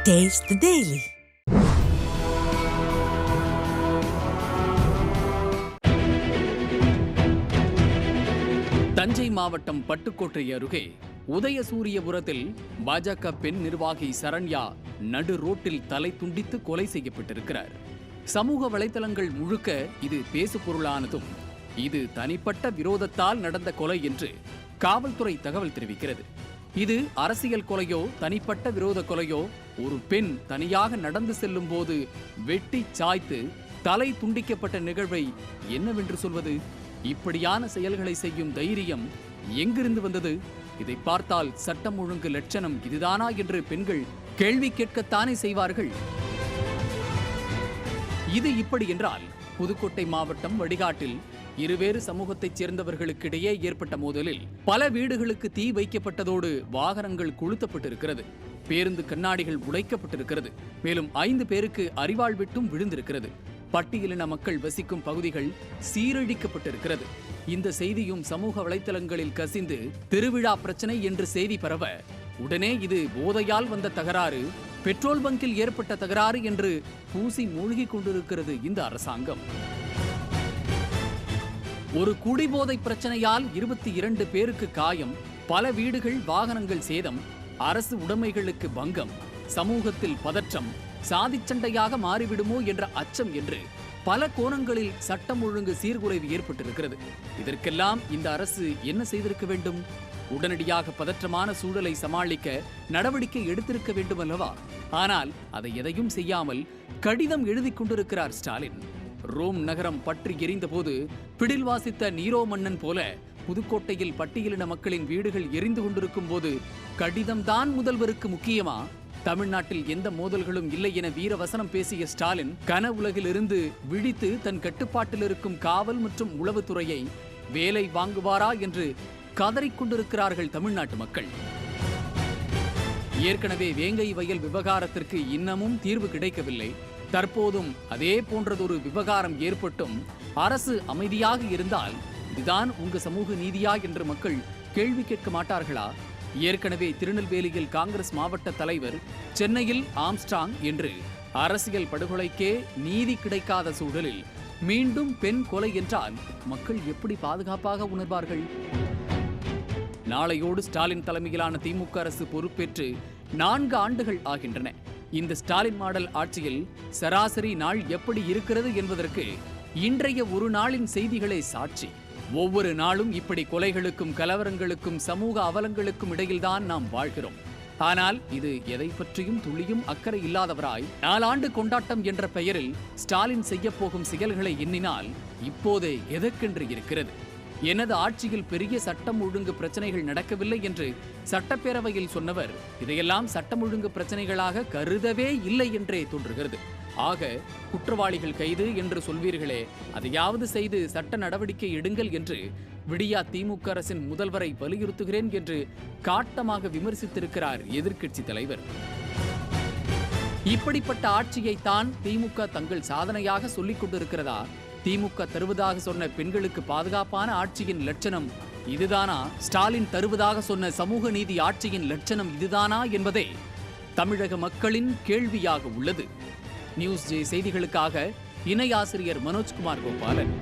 Taste the Daily. Thanjai மாவட்டம் பட்டுக்கோட்டை அருகே உதயசூரியபுரத்தில் பாஜக பெண் நிர்வாகி சரண்யா நடு ரோட்டில் தலை துண்டித்து கொலை செய்யப்பட்டிருக்கிறார். சமூக வலைதளங்கள் முழுக்க இது பேசுபொருளானதும் இது தனிப்பட்ட விரோதத்தால் நடந்த கொலை என்று காவல்துறை தகவல் தெரிவிக்கிறது. இது அரசியல் கொலையோ தனிப்பட்ட விரோத கொலையோ, ஒரு பெண் தனியாக நடந்து செல்லும் போது வெட்டி சாய்த்து தலை துண்டிக்கப்பட்ட நிகழ்வை என்னவென்று சொல்வது? இப்படியான செயல்களை செய்யும் தைரியம் எங்கிருந்து வந்தது? இதை பார்த்தால் சட்டம் ஒழுங்கு லட்சணம் இதுதானா என்று பெண்கள் கேள்வி கேட்கத்தானே செய்வார்கள். இது இப்படி என்றால், புதுக்கோட்டை மாவட்டம் வடிகாட்டில் இருவேறு சமூகத்தைச் சேர்ந்தவர்களுக்கிடையே ஏற்பட்ட மோதலில் பல வீடுகளுக்கு தீ வைக்கப்பட்டதோடு வாகனங்கள் கொளுத்தப்பட்டிருக்கிறது. பேருந்து கண்ணாடிகள் உடைக்கப்பட்டிருக்கிறது. மேலும் 5 பேருக்கு அரிவாள் வெட்டும் விழுந்திருக்கிறது. பட்டியலின மக்கள் வசிக்கும் பகுதிகள் சீரழிக்கப்பட்டிருக்கிறது. இந்த செய்தியும் சமூக வலைத்தளங்களில் கசிந்து திருவிழா பிரச்சனை என்று செய்தி பரவ, உடனே இது போதையால் வந்த தகராறு, பெட்ரோல் பங்கில் ஏற்பட்ட தகராறு என்று பூசி மூழ்கி கொண்டிருக்கிறது இந்த அரசாங்கம். ஒரு குடிபோதை பிரச்சனையால் 22 பேருக்கு காயம், பல வீடுகள் வாகனங்கள் சேதம், அரசு உடைமைகளுக்கு பங்கம், சமூகத்தில் பதற்றம், சாதிச்சண்டையாக மாறிவிடுமோ என்ற அச்சம் என்று பல கோணங்களில் சட்டம் ஒழுங்கு சீர்குலைவு ஏற்பட்டிருக்கிறது. இதற்கெல்லாம் இந்த அரசு என்ன செய்திருக்க வேண்டும்? உடனடியாக பதற்றமான சூழலை சமாளிக்க நடவடிக்கை எடுத்திருக்க வேண்டும் அல்லவா? ஆனால் அதை எதையும் செய்யாமல் கடிதம் எழுதி கொண்டிருக்கிறார் ஸ்டாலின். ரோம் நகரம் பற்றி எரிந்த போது பிடில் வாசித்த நீரோ மன்னன் போல புதுக்கோட்டையில் பட்டியலின மக்களின் வீடுகள் எரிந்து கொண்டிருக்கும் போது கடிதம்தான் முதல்வருக்கு முக்கியமா? தமிழ்நாட்டில் எந்த மோதல்களும் இல்லை என வீரவசனம் பேசிய ஸ்டாலின் கனவுலகிலிருந்து விழித்து தன் கட்டுப்பாட்டில் இருக்கும் காவல் மற்றும் உளவுத்துறையை வேலை வாங்குவாரா என்று கதறிக்கொண்டிருக்கிறார்கள் தமிழ்நாட்டு மக்கள். ஏற்கனவே வேங்கை வயல் விவகாரத்திற்கு இன்னமும் தீர்வு கிடைக்கவில்லை. தற்போதும் அதே போன்றதொரு விவகாரம் ஏற்பட்டும் அரசு அமைதியாக இருந்தால் இதுதான் உங்க சமூக நீதியா என்று மக்கள் கேள்வி கேட்க மாட்டார்களா? ஏற்கனவே திருநெல்வேலியில் காங்கிரஸ் மாவட்ட தலைவர், சென்னையில் ஆம்ஸ்ட்ராங் என்று அரசியல் படுகொலைக்கே நீதி கிடைக்காத சூழலில் மீண்டும் பெண் கொலை என்றால் மக்கள் எப்படி பாதுகாப்பாக உணர்வார்கள்? நாளையோடு ஸ்டாலின் தலைமையிலான திமுக அரசு பொறுப்பேற்று 4 ஆண்டுகள் ஆகின்றன. இந்த ஸ்டாலின் மாடல் ஆட்சியில் சராசரி நாள் எப்படி இருக்கிறது என்பதற்கு இன்றைய ஒரு நாளின் செய்திகளே சாட்சி. ஒவ்வொரு நாளும் இப்படி கொலைகளுக்கும் கலவரங்களுக்கும் சமூக அவலங்களுக்கும் இடையில்தான் நாம் வாழ்கிறோம். ஆனால் இது எதை பற்றியும் துளியும் அக்கறை இல்லாதவராய் 4 ஆண்டு கொண்டாட்டம் என்ற பெயரில் ஸ்டாலின் செய்ய போகும் செயல்களை எண்ணினால் இப்போதே எதற்கென்று இருக்கிறது. எனது ஆட்சியில் பெரிய சட்டம் ஒழுங்கு பிரச்சனைகள் நடக்கவில்லை என்று சட்டப்பேரவையில் சொன்னவர் இதையெல்லாம் சட்டம் ஒழுங்கு பிரச்சனைகளாக கருதவே இல்லை என்றே தோன்றுகிறது. ஆக குற்றவாளிகள் கைது என்று சொல்வீர்களே, அதையாவது செய்து சட்ட நடவடிக்கை எடுங்கள் என்று விடியா திமுக அரசின் முதல்வரை வலியுறுத்துகிறேன் என்று காட்டமாக விமர்சித்திருக்கிறார் எதிர்க்கட்சி தலைவர். இப்படிப்பட்ட ஆட்சியைத்தான் திமுக தங்கள் சாதனையாக சொல்லிக் கொண்டிருக்கிறதா? திமுக தருவதாக சொன்ன பெண்களுக்கு பாதுகாப்பான ஆட்சியின் லட்சணம் இதுதானா? ஸ்டாலின் தருவதாக சொன்ன சமூக நீதி ஆட்சியின் லட்சணம் இதுதானா என்பதே தமிழக மக்களின் கேள்வியாக உள்ளது. நியூஸ் ஜே செய்திகளுக்காக இணை ஆசிரியர் மனோஜ்குமார் கோபாலன்.